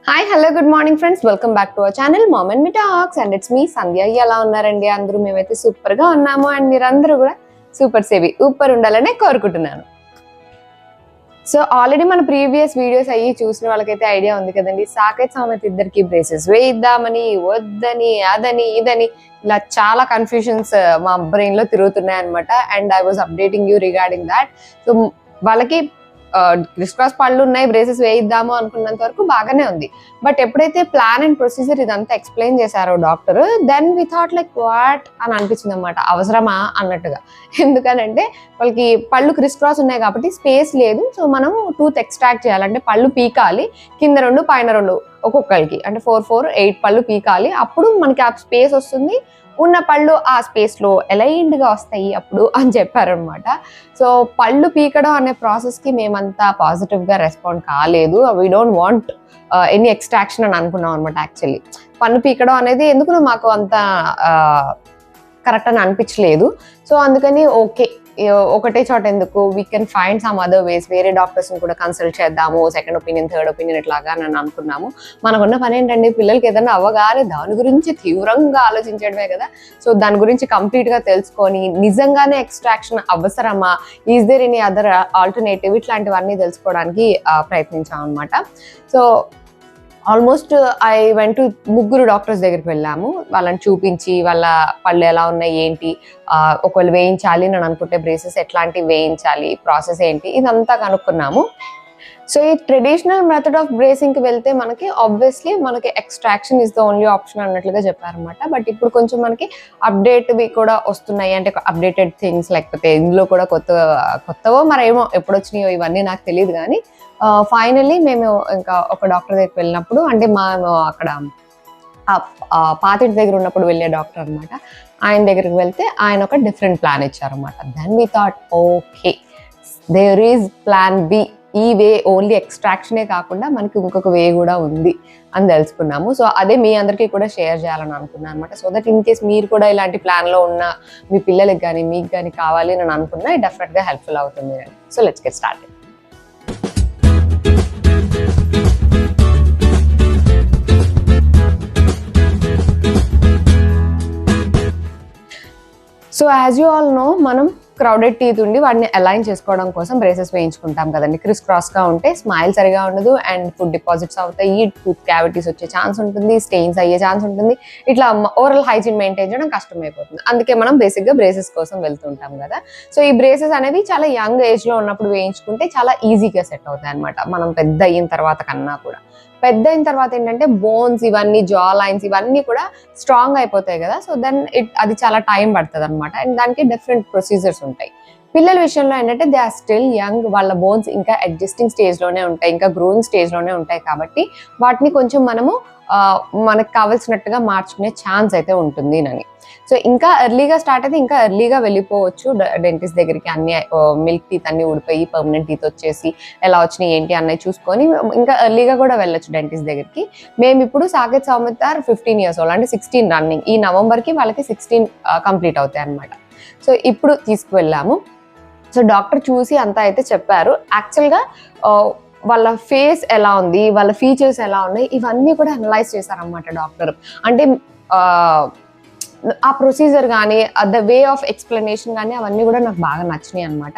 Hi hello good morning friends, welcome back to our channel mom and me talks and it's me Sandhya. ఎలా ఉన్నారండి అందరూ? మేమైతే super గా ఉన్నాము అండ్ మీరందరూ కూడా సూపర్ సేవి ఊపర్ ఉండాలనే కోరుకుంటున్నాను. సో ఆల్రెడీ మన ప్రీవియస్ వీడియోస్ అయ్యి చూసిన వాళ్ళకైతే ఐడియా ఉంది కదండి, సాకేత్ సామత్ ఇద్దరికి బ్రేసెస్ వేయిద్దామని వద్దని అదని ఇదని ఇలా చాలా కన్ఫ్యూషన్స్ మా బ్రెయిన్ లో తిరుగుతున్నాయి అనమాట. And I was updating you regarding that. So వాళ్ళకి క్రిస్ క్రాస్ పళ్ళు ఉన్నాయి, బ్రేసెస్ వేయిద్దాము అనుకున్నంత వరకు బాగానే ఉంది. బట్ ఎప్పుడైతే ప్లాన్ అండ్ ప్రొసీజర్ ఇదంతా ఎక్స్ప్లెయిన్ చేశారో doctor, then we thought like what అని అనిపించింది అనమాట. అవసరమా అన్నట్టుగా. ఎందుకనంటే వాళ్ళకి పళ్ళు క్రిస్ క్రాస్ ఉన్నాయి కాబట్టి స్పేస్ లేదు. సో మనం టూత్ ఎక్స్ట్రాక్ట్ చేయాలంటే పళ్ళు పీకాలి, కింద 2 పైన 2 ఒక్కొక్కరికి, అంటే 8 పళ్ళు పీకాలి. అప్పుడు మనకి ఆ స్పేస్ వస్తుంది, ఉన్న పళ్ళు ఆ స్పేస్ లో అలైన్డ్ గా వస్తాయి అప్పుడు అని చెప్పారనమాట. సో పళ్ళు పీకడం అనే ప్రాసెస్ కి మేమంతా పాజిటివ్ గా రెస్పాండ్ కాలేదు. We don't want any extraction అని అనుకున్నాం అనమాట. యాక్చువల్లీ పళ్ళు పీకడం అనేది ఎందుకు మాకు అంత కరెక్ట్ అని అనిపించలేదు. సో అందుకని ఓకే, ఒకటే చోట ఎందుకు, we can find some other ways, వేరే డాక్టర్స్ ని కూడా కన్సల్ట్ చేద్దాము, సెకండ్ ఒపీనియన్ థర్డ్ ఒపీనియన్ ఇట్లాగా అని అనుకున్నాము. మనకున్న పని ఏంటండి, పిల్లలకి ఏదైనా అవ్వగానే దాని గురించి తీవ్రంగా ఆలోచించడమే కదా. సో దాని గురించి కంప్లీట్ గా తెలుసుకొని నిజంగానే ఎక్స్ట్రాక్షన్ అవసరమా, is there any other alternative, ఇట్లాంటివన్నీ తెలుసుకోవడానికి ప్రయత్నించాం అనమాట. So almost I went to 3 doctors దగ్గరికి వెళ్ళాము. వాళ్ళని చూపించి వాళ్ళ పళ్ళు ఎలా ఉన్నాయి ఏంటి, ఒకవేళ వేయించాలి అని అనుకుంటే బ్రేసెస్ ఎట్లాంటివి వేయించాలి, ప్రాసెస్ ఏంటి, ఇదంతా కనుక్కున్నాము. సో ఈ ట్రెడిషనల్ మెథడ్ ఆఫ్ బ్రేసింగ్ కి వెళ్తే మనకి ఆబ్వియస్లీ మనకి extraction is the only option అన్నట్లుగా చెప్పారనమాట. బట్ ఇప్పుడు కొంచెం మనకి అప్డేట్వి కూడా వస్తున్నాయి, అంటే అప్డేటెడ్ థింగ్స్, లేకపోతే ఇందులో కూడా కొత్తవో మరేమో ఎప్పుడు వచ్చినాయో ఇవన్నీ నాకు తెలియదు. కానీ ఫైనల్లీ మేము ఇంకా ఒక డాక్టర్ దగ్గరికి వెళ్ళినప్పుడు, అంటే అక్కడ పాతింటి దగ్గర ఉన్నప్పుడు వెళ్ళే డాక్టర్ అనమాట, ఆయన దగ్గరికి వెళ్తే ఆయన ఒక డిఫరెంట్ ప్లాన్ ఇచ్చారనమాట. Then we thought okay, there is plan B. ఈ వే ఓన్లీ ఎక్స్ట్రాక్షనే కాకుండా మనకి ఇంకొక వే కూడా ఉంది అని తెలుసుకున్నాము. సో అదే మీ అందరికీ కూడా షేర్ చేయాలని అనుకున్నాను అనమాట. సో దట్ ఇన్ కేస్ మీరు కూడా ఇలాంటి ప్లాన్లో ఉన్న మీ పిల్లలకి కానీ మీకు కానీ కావాలి అని అనుకున్నా డెఫినెట్గా హెల్ప్ఫుల్ అవుతుంది. So let's get started. So as you all know, మనం క్రౌడెడ్ టీత్ ఉండి వాటిని అలైన్ చేసుకోవడం కోసం బ్రేసెస్ వేయించుకుంటాం కదండి. క్రిస్ క్రాస్ గా ఉంటే స్మైల్ సరిగా ఉండదు అండ్ ఫుడ్ డిపాజిట్స్ అవుతాయి, టూత్ క్యావిటీస్ వచ్చే ఛాన్స్ ఉంటుంది, స్టెయిన్స్ అయ్యే ఛాన్స్ ఉంటుంది. ఇట్లా ఓరల్ హైజీన్ మెయింటైన్ చేయడం కష్టమైపోతుంది. అందుకే మనం బేసిక్ గా బ్రేసెస్ కోసం వెళ్తుంటాం కదా. సో ఈ బ్రేసెస్ అనేవి చాలా యంగ్ ఏజ్ లో ఉన్నప్పుడు వేయించుకుంటే చాలా ఈజీగా సెట్ అవుతాయి అనమాట. మనం పెద్ద అయిన తర్వాత కన్నా కూడా, పెద్ద అయిన తర్వాత ఏంటంటే బోన్స్ ఇవన్నీ, జా లైన్స్ ఇవన్నీ కూడా స్ట్రాంగ్ అయిపోతాయి కదా. సో దెన్ అది చాలా టైం పడుతుంది అనమాట. అండ్ దానికి డిఫరెంట్ ప్రొసీజర్స్ ఉంటాయి. పిల్లల విషయంలో ఏంటంటే దే ఆర్ స్టిల్ యంగ్, వాళ్ళ బోన్స్ ఇంకా అడ్జస్టింగ్ స్టేజ్ లోనే ఉంటాయి, ఇంకా గ్రోయింగ్ స్టేజ్ లోనే ఉంటాయి. కాబట్టి వాటిని కొంచెం మనము మనకు కావాల్సినట్టుగా మార్చుకునే ఛాన్స్ అయితే ఉంటుంది అని. సో ఇంకా ఎర్లీగా స్టార్ట్ అయితే ఇంకా ఎర్లీగా వెళ్ళిపోవచ్చు డెంటిస్ట్ దగ్గరికి. అన్ని మిల్క్ టీత్ అన్ని ఊడిపోయి పర్మనెంట్ టీత్ వచ్చేసి ఎలా వచ్చినాయి ఏంటి అన్నది చూసుకొని ఇంకా ఎర్లీగా కూడా వెళ్ళొచ్చు డెంటిస్ట్ దగ్గరికి. మేము ఇప్పుడు సాకేత్ సామత్ 15 years old, అంటే 16 రన్నింగ్. ఈ నవంబర్కి వాళ్ళకి 16 కంప్లీట్ అవుతాయి అనమాట. సో ఇప్పుడు తీసుకువెళ్ళాము. సో డాక్టర్ చూసి అంతా అయితే చెప్పారు. యాక్చువల్గా వాళ్ళ ఫేస్ ఎలా ఉంది, వాళ్ళ ఫీచర్స్ ఎలా ఉన్నాయి, ఇవన్నీ కూడా అనలైజ్ చేశారనమాట డాక్టర్. అంటే ఆ ప్రొసీజర్ కానీ, ద వే ఆఫ్ ఎక్స్ప్లెనేషన్ కానీ అవన్నీ కూడా నాకు బాగా నచ్చినాయి అనమాట.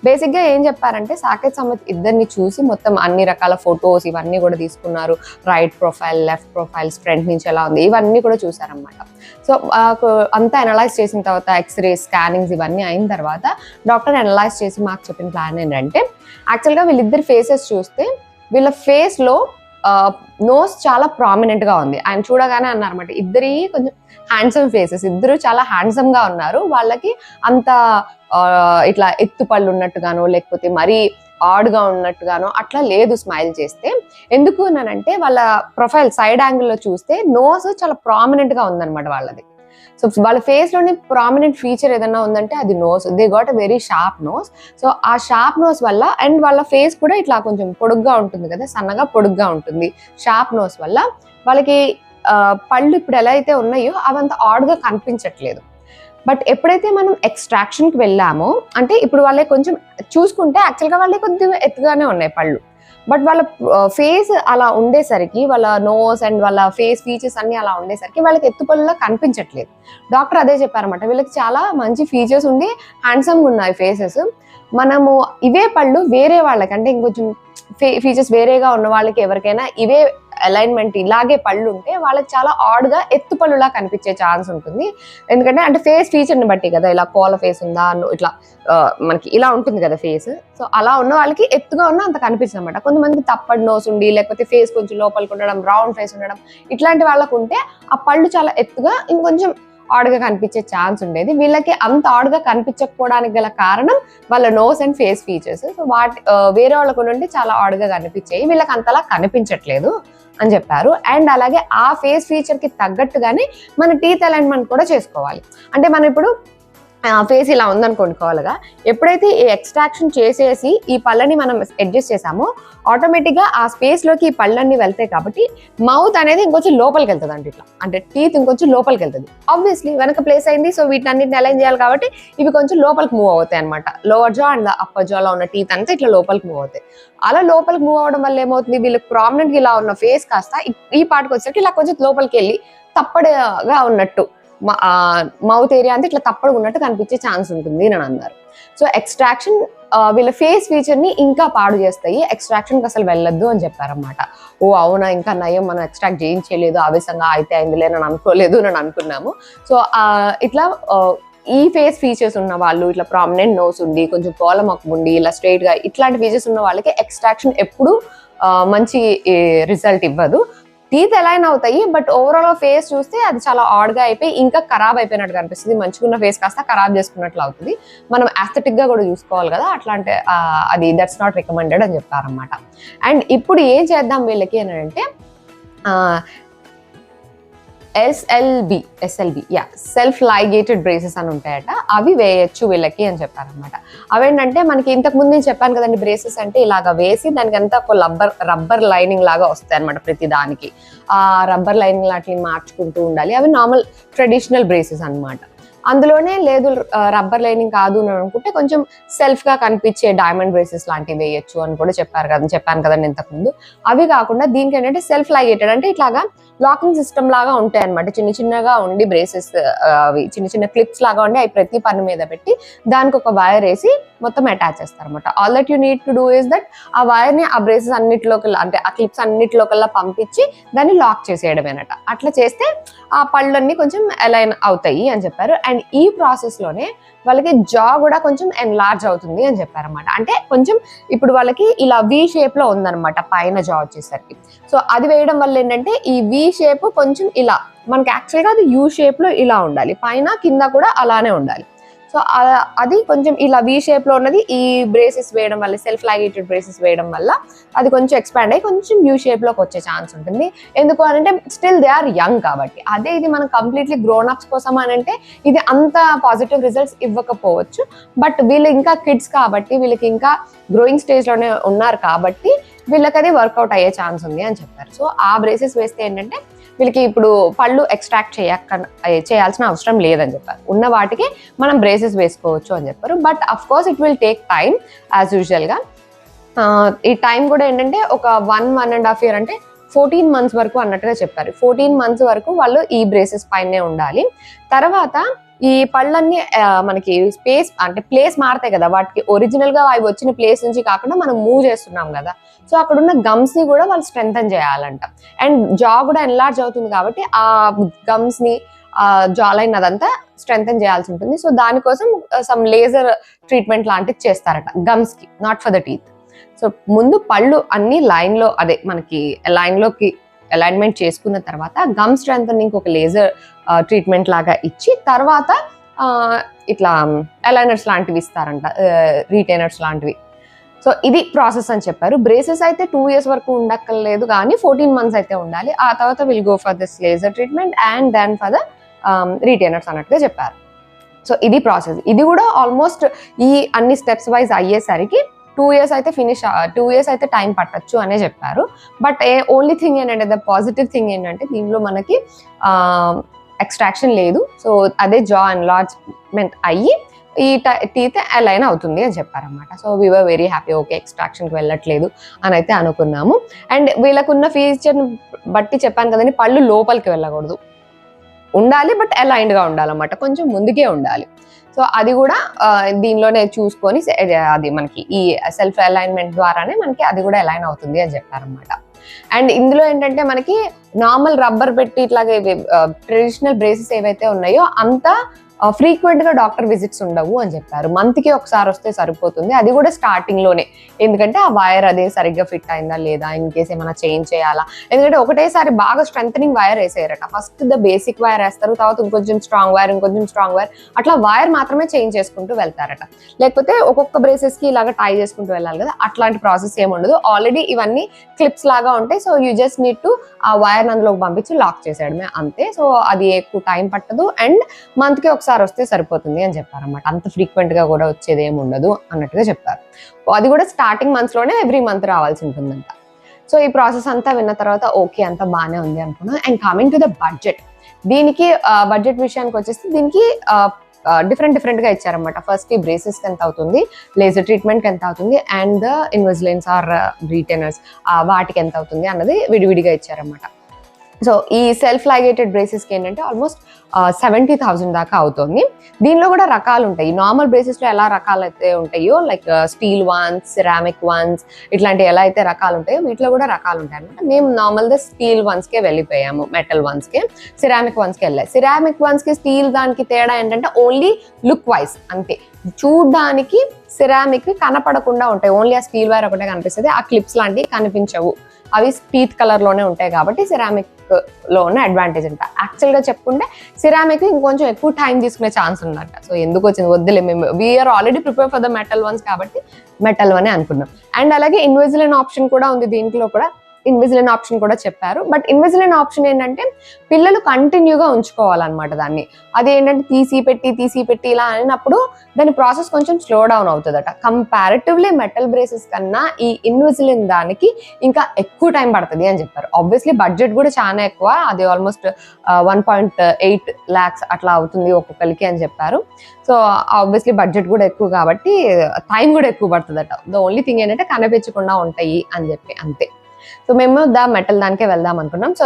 బేసిక్గా ఏం చెప్పారంటే సాకేత్ సామత్ ఇద్దరిని చూసి మొత్తం అన్ని రకాల ఫొటోస్ ఇవన్నీ కూడా తీసుకున్నారు. Right profile, left profiles, front నుంచి ఎలా ఉంది ఇవన్నీ కూడా చూసారనమాట. సో అంతా అనలైజ్ చేసిన తర్వాత ఎక్స్రే, స్కానింగ్స్ ఇవన్నీ అయిన తర్వాత డాక్టర్ అనలైజ్ చేసి మాకు చెప్పిన ప్లాన్ ఏంటంటే, యాక్చువల్గా వీళ్ళిద్దరు ఫేసెస్ చూస్తే వీళ్ళ ఫేస్లో నోస్ చాలా ప్రామినెంట్ గా ఉంది. ఆయన చూడగానే అన్నారన్నమాట, ఇద్దరి కొంచెం హ్యాండ్సమ్ ఫేసెస్, ఇద్దరు చాలా హ్యాండ్సమ్ గా ఉన్నారు. వాళ్ళకి అంత ఇట్లా ఎత్తు పళ్ళు ఉన్నట్టుగానో లేకపోతే మరీ ఆడ్ గా ఉన్నట్టుగానో అట్లా లేదు స్మైల్ చేస్తే. ఎందుకు అనంటే వాళ్ళ ప్రొఫైల్ సైడ్ యాంగిల్లో చూస్తే నోస్ చాలా ప్రామినెంట్ గా ఉందన్నమాట వాళ్ళది. సో వాళ్ళ ఫేస్ లోని ప్రామినెంట్ ఫీచర్ ఏదన్నా ఉందంటే అది nose. They got a very sharp nose. So ఆ షార్ప్ నోస్ వల్ల, అండ్ వాళ్ళ ఫేస్ కూడా ఇట్లా కొంచెం పొడుగ్గా ఉంటుంది కదా, సన్నగా పొడుగ్గా ఉంటుంది. షార్ప్ నోస్ వల్ల వాళ్ళకి పళ్ళు ఇప్పుడు ఎలా అయితే ఉన్నాయో అవంత ఆడ్గా కనిపించట్లేదు. బట్ ఎప్పుడైతే మనం ఎక్స్ట్రాక్షన్కి వెళ్ళామో, అంటే ఇప్పుడు వాళ్ళే కొంచెం చూసుకుంటే యాక్చువల్గా వాళ్ళే కొద్దిగా ఎత్తుగానే ఉన్నాయి పళ్ళు. బట్ వాళ్ళ ఫేస్ అలా ఉండేసరికి, వాళ్ళ నోస్ అండ్ వాళ్ళ ఫేస్ ఫీచర్స్ అన్ని అలా ఉండేసరికి వాళ్ళకి ఎత్తుపల్లులా కనిపించట్లేదు. డాక్టర్ అదే చెప్పారన్నమాట, వీళ్ళకి చాలా మంచి ఫీచర్స్ ఉండి హ్యాండ్సమ్గా ఉన్నాయి ఫేసెస్. మనము ఇవే పళ్ళు వేరే వాళ్ళకి, అంటే ఇంకొంచెం ఫీచర్స్ వేరేగా ఉన్న వాళ్ళకి ఎవరికైనా ఇవే అలైన్మెంట్ ఇలాగే పళ్ళు ఉంటే వాళ్ళకి చాలా ఆడ్గా ఎత్తుపళ్ళులా కనిపించే ఛాన్స్ ఉంటుంది. ఎందుకంటే అంటే ఫేస్ ఫీచర్ని బట్టి కదా, ఇలా కోల ఫేస్ ఉందా, ఇట్లా మనకి ఇలా ఉంటుంది కదా ఫేస్. సో అలా ఉన్న వాళ్ళకి ఎత్తుగా ఉన్న అంత కనిపిస్తుంది అనమాట. కొంతమందికి తప్పటి నోస్ ఉండి, లేకపోతే ఫేస్ కొంచెం లోపలికి ఉండడం, రౌండ్ ఫేస్ ఉండడం, ఇట్లాంటి వాళ్ళకు ఉంటే ఆ పళ్ళు చాలా ఎత్తుగా ఇంకొంచెం ఆడ్గా కనిపించే ఛాన్స్ ఉండేది. వీళ్ళకి అంత ఆడ్గా కనిపించకపోవడానికి గల కారణం వాళ్ళ nose and face features. So వేరే వాళ్ళకు ఉంటే చాలా ఆడ్గా కనిపించాయి, వీళ్ళకి అంతలా కనిపించట్లేదు అని చెప్పారు. అండ్ అలాగే ఆ ఫేస్ ఫీచర్కి తగ్గట్టుగానే మన టీత్ అలైన్మెంట్ కూడా చేసుకోవాలి. అంటే మనం ఇప్పుడు ఫేస్ ఇలా ఉందనుకోండి కావాలగా, ఎప్పుడైతే ఈ ఎక్స్ట్రాక్షన్ చేసేసి ఈ పళ్ళని మనం అడ్జస్ట్ చేసామో ఆటోమేటిక్గా ఆ స్పేస్లోకి ఈ పళ్ళన్నీ వెళ్తాయి కాబట్టి మౌత్ అనేది ఇంకొంచెం లోపలికి వెళ్తుంది అంటే ఇట్లా, అంటే టీత్ ఇంకొంచెం లోపలికి వెళ్తుంది. ఆబ్వియస్లీ వెనక ప్లేస్ అయింది, సో వీటిని అన్నింటిని అలైన్ చేయాలి కాబట్టి ఇవి కొంచెం లోపలికి మూవ్ అవుతాయి అనమాట. లోవర్ జా అండ్ అప్పర్ జాలో ఉన్న టీత్ అంతా ఇట్లా లోపలికి మూవ్ అవుతాయి. అలా లోపలికి మూవ్ అవడం వల్ల ఏమవుతుంది, వీళ్ళకి ప్రామినెంట్గా ఇలా ఉన్న ఫేస్ కాస్త ఈ పార్ట్కి వచ్చేసరికి ఇలా కొంచెం లోపలికి వెళ్ళి తప్పడుగా ఉన్నట్టు మౌత్ ఏరియా అంతా ఇట్లా తప్పడుగా ఉన్నట్టు కనిపించే ఛాన్స్ ఉంటుంది అని అన్నారు. సో ఎక్స్ట్రాక్షన్ వీళ్ళ ఫేస్ ఫీచర్ ని ఇంకా పాడు చేస్తాయి, ఎక్స్ట్రాక్షన్కి అసలు వెళ్ళొద్దు అని చెప్పారన్నమాట. ఓ అవునా, ఇంకా నయం మనం ఎక్స్ట్రాక్ట్ చేయించలేదు, ఆవేశంగా అయితే అయిందిలే అని అనుకోలేదు అని అనుకున్నాము. సో ఇట్లా ఈ ఫేస్ ఫీచర్స్ ఉన్న వాళ్ళు, ఇట్లా ప్రామినెంట్ నోస్ ఉండి, కొంచెం కోల మొక్క ఉండి, ఇలా స్ట్రైట్ గా ఇట్లాంటి ఫీచర్స్ ఉన్న వాళ్ళకి ఎక్స్ట్రాక్షన్ ఎప్పుడు మంచి రిజల్ట్ ఇవ్వదు. టీత్ అలైన్ అవుతాయి, బట్ ఓవరాల్ ఫేస్ చూస్తే అది చాలా ఆడ్గా అయిపోయి ఇంకా ఖరాబ్ అయిపోయినట్టు కనిపిస్తుంది. మంచిగున్న ఫేస్ కాస్త ఖరాబ్ చేసుకున్నట్లు అవుతుంది. మనం ఆస్థెటిక్ గా కూడా చూసుకోవాలి కదా, అట్లాంటి అది దట్స్ నాట్ రికమెండెడ్ అని చెప్పారన్నమాట. అండ్ ఇప్పుడు ఏం చేద్దాం వీళ్ళకి అని అంటే ఎస్ఎల్బి సెల్ఫ్ లైగేటెడ్ బ్రేసెస్ అని ఉంటాయట, అవి వేయచ్చు వీళ్ళకి అని చెప్పారనమాట. అవేంటంటే మనకి ఇంతకు ముందు నేను చెప్పాను కదండి, బ్రేసెస్ అంటే ఇలాగా వేసి దానికి అంతా ఒక రబ్బర్ లైనింగ్ లాగా వస్తాయి అనమాట. ప్రతి దానికి ఆ రబ్బర్ లైనింగ్ లాంటివి మార్చుకుంటూ ఉండాలి. అవి నార్మల్ ట్రెడిషనల్ బ్రేసెస్ అనమాట. అందులోనే లేదు రబ్బర్ లైనింగ్ కాదు అని అనుకుంటే కొంచెం సెల్ఫ్ గా కనిపించే డైమండ్ బ్రేసెస్ లాంటివి వేయచ్చు అని కూడా చెప్పాను కదండి ఇంతకుముందు. అవి కాకుండా దీనికి ఏంటంటే సెల్ఫ్ లైగేటెడ్, అంటే ఇట్లాగా లాకింగ్ సిస్టమ్ లాగా ఉంటాయి అనమాట. చిన్న చిన్నగా ఉండి బ్రేసెస్, అవి చిన్న చిన్న క్లిప్స్ లాగా ఉండి అవి ప్రతి పన్ను మీద పెట్టి దానికి ఒక వైర్ వేసి మొత్తం అటాచ్ చేస్తారు అనమాట. All that you need to do is that ఆ వైర్ ని ఆ బ్రేసెస్ అన్నిటిలోకి, అంటే ఆ క్లిప్స్ అన్నిటిలోకల్లా పంపించి దాన్ని లాక్ చేసేయడమేనట. అట్లా చేస్తే ఆ పళ్ళన్నీ కొంచెం అలైన్ అవుతాయి అని చెప్పారు. అండ్ ఈ ప్రాసెస్ లోనే వాళ్ళకి జా కూడా కొంచెం ఎన్లార్జ్ అవుతుంది అని చెప్పారన్నమాట. అంటే కొంచెం ఇప్పుడు వాళ్ళకి ఇలా వి షేప్ లో ఉందన్నమాట పైన జా వచ్చేసరికి. సో అది వేయడం వల్ల ఏంటంటే ఈ వి షేప్ కొంచెం ఇలా, మనకి యాక్చువల్గా అది యూ షేప్ లో ఇలా ఉండాలి, పైన కింద కూడా అలానే ఉండాలి. సో అది కొంచెం ఇలా వి షేప్ లో ఉన్నది ఈ బ్రేసెస్ వేయడం వల్ల, సెల్ఫ్ లైగేటెడ్ బ్రేసెస్ వేయడం వల్ల అది కొంచెం ఎక్స్పాండ్ అయ్యి కొంచెం యూ షేప్ లోకి వచ్చే ఛాన్స్ ఉంటుంది. ఎందుకు అనంటే స్టిల్ దే ఆర్ యంగ్ కాబట్టి. అదే ఇది మనం కంప్లీట్లీ గ్రోన్ అప్స్ కోసం అనంటే ఇది అంత పాజిటివ్ రిజల్ట్స్ ఇవ్వకపోవచ్చు. బట్ వీళ్ళు ఇంకా కిడ్స్ కాబట్టి, వీళ్ళకి ఇంకా గ్రోయింగ్ స్టేజ్ లోనే ఉన్నారు కాబట్టి వీళ్ళకి అది వర్కౌట్ అయ్యే ఛాన్స్ ఉంది అని చెప్పారు. సో ఆ బ్రేసెస్ వేస్తే ఏంటంటే వీళ్ళకి ఇప్పుడు పళ్ళు ఎక్స్ట్రాక్ట్ చేయాల్సిన అవసరం లేదని చెప్పారు. ఉన్న వాటికి మనం బ్రేసెస్ వేసుకోవచ్చు అని చెప్పారు. But of course it will take time as usual గా. ఈ టైం కూడా ఏంటంటే ఒక 1.5 years అంటే 14 months వరకు అన్నట్టుగా చెప్పారు. 14 months వరకు వాళ్ళు ఈ బ్రేసెస్ పైనే ఉండాలి. తర్వాత ఈ పళ్ళన్నీ మనకి స్పేస్ అంటే ప్లేస్ మారుతాయి కదా, వాటికి ఒరిజినల్ గా అవి వచ్చిన ప్లేస్ నుంచి కాకుండా మనం మూవ్ చేస్తున్నాం కదా, సో అక్కడ ఉన్న గమ్స్ ని కూడా వాళ్ళు స్ట్రెంథన్ చేయాలంట. అండ్ జా కూడా ఎన్లార్జ్ అవుతుంది కాబట్టి ఆ గమ్స్ ని, జా లైన్ అదంతా స్ట్రెంథన్ చేయాల్సి ఉంటుంది. సో దానికోసం సమ్ లేజర్ ట్రీట్మెంట్ లాంటిది చేస్తారట గమ్స్ కి, not for the teeth. So ముందు పళ్ళు అన్ని లైన్ లో, అదే మనకి లైన్ లోకి అలైన్మెంట్ చేసుకున్న తర్వాత గమ్ స్ట్రెంథనింగ్ ఒక లేజర్ ట్రీట్మెంట్ లాగా ఇచ్చి తర్వాత ఇట్లా అలైనర్స్ లాంటివి ఇస్తారంట, రీటైనర్స్ లాంటివి. సో ఇది ప్రాసెస్ అని చెప్పారు. బ్రేసెస్ అయితే 2 years వరకు ఉండక్కర్లేదు కానీ 14 months అయితే ఉండాలి. ఆ తర్వాత will go for this laser treatment and then for the retainers అన్నట్టుగా చెప్పారు. సో ఇది ప్రాసెస్. ఇది కూడా ఆల్మోస్ట్ ఈ అన్ని స్టెప్స్ వైజ్ అయ్యేసరికి 2 years అయితే 2 years అయితే టైం పట్టచ్చు అనే చెప్పారు. బట్ ఓన్లీ థింగ్ ఏంటంటే, ద పాజిటివ్ థింగ్ ఏంటంటే దీనిలో మనకి ఎక్స్ట్రాక్షన్ లేదు. సో అదే జా ఎన్లార్జ్మెంట్ అయ్యి ఈ టీత్ అలైన్ అవుతుంది అని చెప్పారనమాట. So we were very happy, okay ఎక్స్ట్రాక్షన్కి వెళ్ళట్లేదు అని అయితే అనుకున్నాము. అండ్ వీళ్ళకున్న ఫీచర్ని బట్టి చెప్పాను కదండి, పళ్ళు లోపలికి వెళ్ళకూడదు, ఉండాలి బట్ అలైన్డ్గా ఉండాలన్నమాట, కొంచెం ముందుకే ఉండాలి. సో అది కూడా దీనిలోనే చూసుకొని అది మనకి ఈ సెల్ఫ్ అలైన్మెంట్ ద్వారానే మనకి అది కూడా అలైన్ అవుతుంది అని చెప్పారనమాట. అండ్ ఇందులో ఏంటంటే మనకి నార్మల్ రబ్బర్ పెట్టి ఇట్లాగే ట్రెడిషనల్ బ్రేసెస్ ఏవైతే ఉన్నాయో అంత ఫ్రీక్వెంట్ గా డాక్టర్ విజిట్స్ ఉండవు అని చెప్పారు. మంత్ కి ఒకసారి వస్తే సరిపోతుంది, అది కూడా స్టార్టింగ్ లోనే. ఎందుకంటే ఆ వైర్ అదే సరిగ్గా ఫిట్ అయిందా లేదా, ఇన్ కేస్ ఏమైనా చేంజ్ చేయాలా. ఎందుకంటే ఒకటేసారి బాగా స్ట్రెంథనింగ్ వైర్ వేసేయరట. ఫస్ట్ ద బేసిక్ వైర్ వేస్తారు, తర్వాత ఇంకొంచెం స్ట్రాంగ్ వైర్, అట్లా వైర్ మాత్రమే చేంజ్ చేసుకుంటూ వెళ్తారట. లేకపోతే ఒక్కొక్క బ్రేసెస్ కి ఇలాగా టై చేసుకుంటూ వెళ్ళాలి కదా, అట్లాంటి ప్రాసెస్ ఏమి ఉండదు. ఆల్రెడీ ఇవన్నీ క్లిప్స్ లాగా ఉంటాయి. So you just need to ఆ వైర్ అందులోకి పంపించి లాక్ చేసేయడమే అంతే. సో అది ఎక్కువ టైం పట్టదు అండ్ మంత్ కి ఒకసారి వస్తే సరిపోతుంది అని చెప్పారన్నమాట. అంత ఫ్రీక్వెంట్ గా కూడా వచ్చేది ఏమి ఉండదు అన్నట్టుగా చెప్పారు. అది కూడా స్టార్టింగ్ మంత్స్ లోనే ఎవ్రీ మంత్ రావాల్సి ఉంటుందంట. సో ఈ ప్రాసెస్ అంతా విన్న తర్వాత ఓకే అంతా బాగానే ఉంది అనుకున్నాను. And coming to the budget, దీనికి బడ్జెట్ విషయానికి వచ్చేసి దీనికి డిఫరెంట్ గా ఇచ్చారన్నమాట. ఫస్ట్ ఈ బ్రేసెస్ కి ఎంత అవుతుంది, లేజర్ ట్రీట్మెంట్ కి ఎంత అవుతుంది, అండ్ ద ఇన్విజిలెన్స్ ఆర్ రిటైనర్స్ వాటికి ఎంత అవుతుంది అన్నది విడివిడిగా ఇచ్చారన్నమాట. సో ఈ సెల్ఫ్ లైగేటెడ్ బ్రేసెస్కి ఏంటంటే ఆల్మోస్ట్ 70,000 దాకా అవుతుంది. దీనిలో కూడా రకాలు ఉంటాయి. నార్మల్ బ్రేసెస్లో ఎలా రకాలు అయితే ఉంటాయో like steel once, ceramic once, ఇట్లాంటి ఎలా అయితే రకాలు ఉంటాయో వీటిలో కూడా రకాలు ఉంటాయి అనమాట. మేము నార్మల్గా స్టీల్ వన్స్కే వెళ్ళిపోయాము, మెటల్ వన్స్కే. సిరామిక్ వన్స్కి వెళ్ళాయి. సిరామిక్ వన్స్కి స్టీల్ దానికి తేడా ఏంటంటే ఓన్లీ లుక్ వైజ్ అంతే. చూడ్డానికి సిరామిక్ కనపడకుండా ఉంటాయి, ఓన్లీ ఆ స్టీల్ వైర్ ఒకటే కనిపిస్తుంది. ఆ క్లిప్స్ లాంటివి కనిపించవు, అవి పీత్ కలర్ లోనే ఉంటాయి కాబట్టి సిరామిక్ లో ఉన్న అడ్వాంటేజ్ అంట. యాక్చువల్ గా చెప్పుకుంటే సిరామిక్ ఇంకొంచెం ఎక్కువ టైం తీసుకునే ఛాన్స్ ఉందంట. సో ఎందుకు వచ్చింది వద్దులే, మేము we're already prepare for the metal ones కాబట్టి మెటల్ వనే అనుకున్నాం. అండ్ అలాగే ఇన్విజిలెంట్ ఆప్షన్ కూడా ఉంది దీంట్లో కూడా. ఇన్విజిలెంట్ ఆప్షన్ కూడా చెప్పారు. బట్ ఇన్విజిలెంట్ ఆప్షన్ ఏంటంటే పిల్లలు కంటిన్యూగా ఉంచుకోవాలన్నమాట దాన్ని. అది ఏంటంటే తీసి పెట్టి ఇలా అయినప్పుడు దాని ప్రాసెస్ కొంచెం స్లో డౌన్ అవుతుందట. కంపారిటివ్లీ మెటల్ బ్రేసెస్ కన్నా ఈ ఇన్విజిలెంట్ దానికి ఇంకా ఎక్కువ టైం పడుతుంది అని చెప్పారు. ఆబ్వియస్లీ బడ్జెట్ కూడా చాలా ఎక్కువ, అది ఆల్మోస్ట్ 1.8 lakhs అట్లా అవుతుంది ఒక్కొక్కరికి అని చెప్పారు. సో ఆబ్వియస్లీ బడ్జెట్ కూడా ఎక్కువ కాబట్టి టైం కూడా ఎక్కువ పడుతుందట. ద ఓన్లీ థింగ్ ఏంటంటే కనిపించకుండా ఉంటాయి అని చెప్పి అంతే. సో మేము ద మెటల్ దానికే వెళ్దాం అనుకున్నాం. సో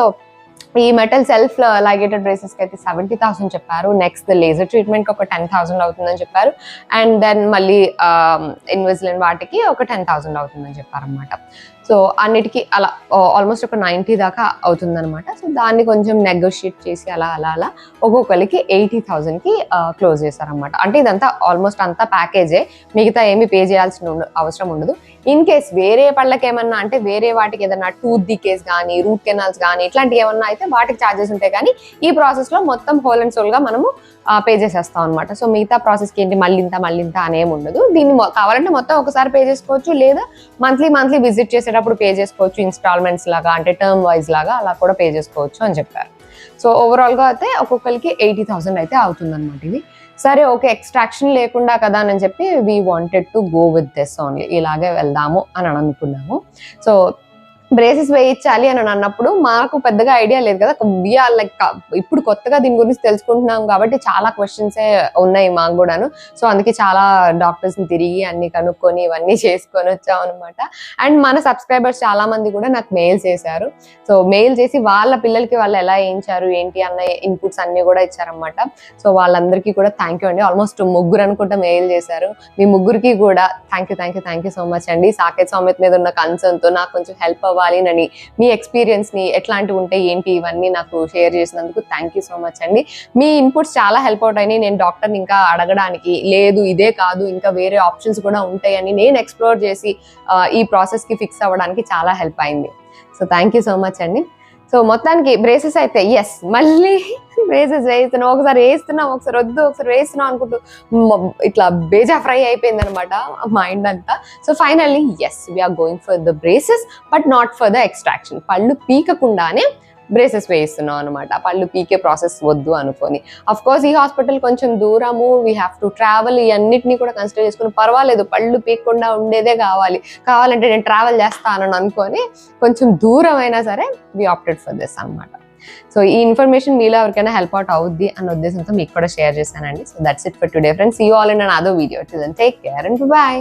ఈ మెటల్ సెల్ఫ్ లైగేటెడ్ బ్రేసెస్ కి అయితే 70,000 చెప్పారు. నెక్స్ట్ లేజర్ ట్రీట్మెంట్ కి ఒక 10,000 అవుతుందని చెప్పారు. అండ్ దెన్ మళ్ళీ ఇన్విజిలెంట్ వాటికి ఒక 10,000 అవుతుందని చెప్పారనమాట. సో అన్నిటికీ అలా ఆల్మోస్ట్ ఒక 90 దాకా అవుతుందన్నమాట. సో దాన్ని కొంచెం నెగోషియేట్ చేసి అలా ఒక్కొక్కరికి 80,000కి క్లోజ్ చేశారనమాట. అంటే ఇదంతా ఆల్మోస్ట్ అంతా ప్యాకేజే, మిగతా ఏమి పే చేయాల్సిన అవసరం ఉండదు. ఇన్ కేస్ వేరే పళ్ళకి ఏమన్నా అంటే వేరే వాటికి ఏదన్నా టూత్ డికేస్ కానీ, రూట్ కెనాల్స్ కానీ ఇట్లాంటివి ఏమన్నా అయితే వాటికి ఛార్జెస్ ఉంటాయి. కానీ ఈ ప్రాసెస్ లో మొత్తం హోల్ అండ్ సోల్ గా మనము పే చేసేస్తాం అనమాట. సో మిగతా ప్రాసెస్కి ఏంటి మళ్ళీ ఇంత అనేమి ఉండదు. దీన్ని కావాలంటే మొత్తం ఒకసారి పే చేసుకోవచ్చు, లేదా మంత్లీ విజిట్ చేసేటప్పుడు పే చేసుకోవచ్చు, ఇన్స్టాల్మెంట్స్ లాగా అంటే టర్మ్ వైజ్ లాగా అలా కూడా పే చేసుకోవచ్చు అని చెప్పారు. సో ఓవరాల్ గా అయితే ఒక్కొక్కరికి 80,000 అయితే అవుతుంది అనమాట. ఇది సరే ఓకే ఎక్స్ట్రాక్షన్ లేకుండా కదా అని చెప్పి we wanted to go with this only, ఇలాగే వెళ్దాము అని అనుకున్నాము. సో బ్రేసెస్ వేయించాలి అని అన్నప్పుడు మాకు పెద్దగా ఐడియా లేదు కదా, వీఆర్ లైక్ ఇప్పుడు కొత్తగా దీని గురించి తెలుసుకుంటున్నాం కాబట్టి చాలా క్వశ్చన్సే ఉన్నాయి మాకు కూడాను. సో అందుకే చాలా డాక్టర్స్ని తిరిగి అన్ని కనుక్కొని ఇవన్నీ చేసుకొని వచ్చాం అనమాట. అండ్ మన సబ్స్క్రైబర్స్ చాలా మంది కూడా నాకు మెయిల్ చేశారు. సో మెయిల్ చేసి వాళ్ళ పిల్లలకి వాళ్ళు ఎలా వేయించారు ఏంటి అన్న ఇన్పుట్స్ అన్ని కూడా ఇచ్చారనమాట. సో వాళ్ళందరికీ కూడా థ్యాంక్ యూ అండి. ఆల్మోస్ట్ 3 అనుకుంటా మెయిల్ చేశారు. మీ 3కి కూడా థ్యాంక్ యూ సో మచ్ అండి. సాకేత్ సౌమిత్ మీద ఉన్న కన్సర్న్ తో నాకు కొంచెం హెల్ప్ అవ్వాలి అని మీ ఎక్స్పీరియన్స్ ని ఎట్లాంటివి ఉంటాయి ఏంటి ఇవన్నీ నాకు షేర్ చేసినందుకు థ్యాంక్ యూ సో మచ్ అండి. మీ ఇన్పుట్స్ చాలా హెల్ప్ అవుతాయని నేను డాక్టర్ని ఇంకా అడగడానికి, లేదు ఇదే కాదు ఇంకా వేరే ఆప్షన్స్ కూడా ఉంటాయని నేను ఎక్స్ప్లోర్ చేసి ఈ ప్రాసెస్ కి ఫిక్స్ అవ్వడానికి చాలా హెల్ప్ అయింది. So thank you so much అండి. సో మొత్తానికి బ్రేసెస్ అయితే ఎస్ మళ్ళీ బ్రేసెస్ వేస్తున్నాం, ఒకసారి వేస్తున్నాం ఒకసారి వద్దు ఒకసారి వేస్తున్నాం అనుకుంటూ ఇట్లా బేజా ఫ్రై అయిపోయింది అనమాట మైండ్ అంతా. So finally yes we're going for the braces but not for the extraction. పళ్ళు పీకకుండానే బ్రేసెస్ వేయిస్తున్నాం అనమాట, పళ్ళు పీకే ప్రాసెస్ వద్దు అనుకొని. అఫ్ కోర్స్ ఈ హాస్పిటల్ కొంచెం దూరము, వీ హ్యావ్ టు ట్రావెల్, ఈ అన్నిటినీ కూడా కన్సిడర్ చేసుకుని పర్వాలేదు పళ్ళు పీకకుండా ఉండేదే కావాలంటే నేను ట్రావెల్ చేస్తానని అనుకొని కొంచెం దూరం అయినా సరే వీ ఆప్టెడ్ ఫర్ దిస్ అనమాట. సో ఈ ఇన్ఫర్మేషన్ మీలో ఎవరికైనా హెల్ప్ అవుట్ అవుద్ది అన్న ఉద్దేశంతో మీకు కూడా షేర్ చేశానండి. So that's it for today friends. See you all in another video. Till then take care and by.